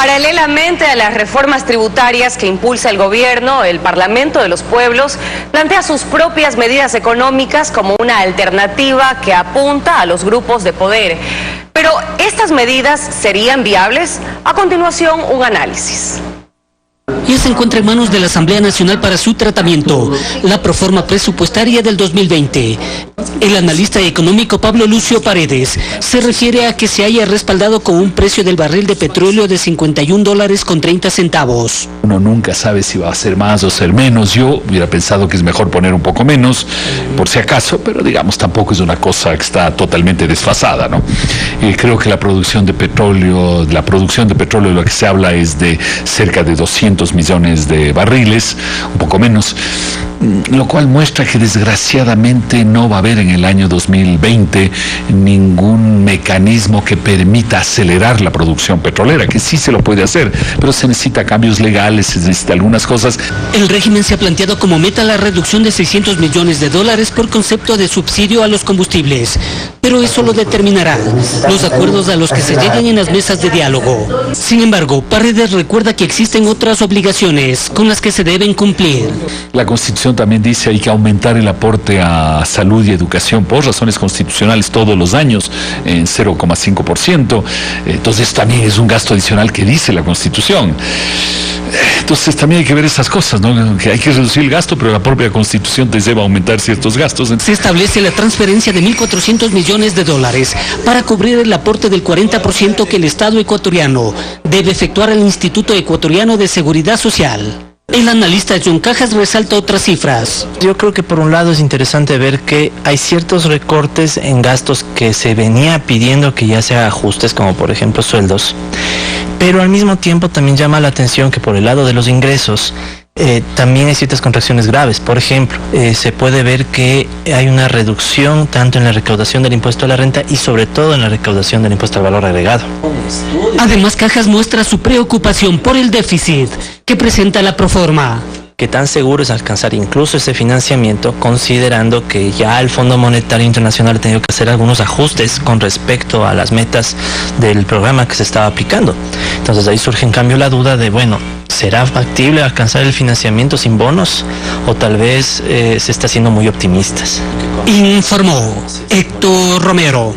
Paralelamente a las reformas tributarias que impulsa el gobierno, el Parlamento de los Pueblos plantea sus propias medidas económicas como una alternativa que apunta a los grupos de poder. Pero, ¿estas medidas serían viables? A continuación, un análisis. Ya se encuentra en manos de la Asamblea Nacional para su tratamiento, la proforma presupuestaria del 2020. El analista económico Pablo Lucio Paredes se refiere a que se haya respaldado con un precio del barril de petróleo de $51.30. Uno nunca sabe si va a ser más o ser menos. Yo hubiera pensado que es mejor poner un poco menos, por si acaso, pero digamos tampoco es una cosa que está totalmente desfasada, ¿no? Creo que la producción de petróleo de lo que se habla es de cerca de 200 millones de barriles, un poco menos, lo cual muestra que desgraciadamente no va a haber en el año 2020 ningún mecanismo que permita acelerar la producción petrolera, que sí se lo puede hacer, pero se necesita cambios legales, se necesita algunas cosas. El régimen se ha planteado como meta la reducción de $600 millones por concepto de subsidio a los combustibles, pero eso lo determinarán los acuerdos a los que se lleguen en las mesas de diálogo. Sin embargo, Paredes recuerda que existen otras obligaciones con las que se deben cumplir. La Constitución también dice que hay que aumentar el aporte a salud y educación por razones constitucionales todos los años en 0,5%. Entonces también es un gasto adicional que dice la Constitución. Entonces también hay que ver esas cosas, ¿no? Que hay que reducir el gasto, pero la propia Constitución te lleva a aumentar ciertos gastos. Se establece la transferencia de $1.400 millones para cubrir el aporte del 40% que el Estado ecuatoriano debe efectuar al Instituto Ecuatoriano de Seguridad Social. El analista John Cajas resalta otras cifras. Yo creo que por un lado es interesante ver que hay ciertos recortes en gastos que se venía pidiendo que ya se hagan ajustes, como por ejemplo sueldos, pero al mismo tiempo también llama la atención que por el lado de los ingresos también hay ciertas contracciones graves. Por ejemplo, se puede ver que hay una reducción tanto en la recaudación del impuesto a la renta y sobre todo en la recaudación del impuesto al valor agregado. Además, Cajas muestra su preocupación por el déficit que presenta la proforma. Que tan seguro es alcanzar incluso ese financiamiento, considerando que ya el Fondo Monetario Internacional ha tenido que hacer algunos ajustes con respecto a las metas del programa que se estaba aplicando. Entonces ahí surge en cambio la duda de, bueno, ¿será factible alcanzar el financiamiento sin bonos? ¿O tal vez se está siendo muy optimistas? Informó Héctor Romero.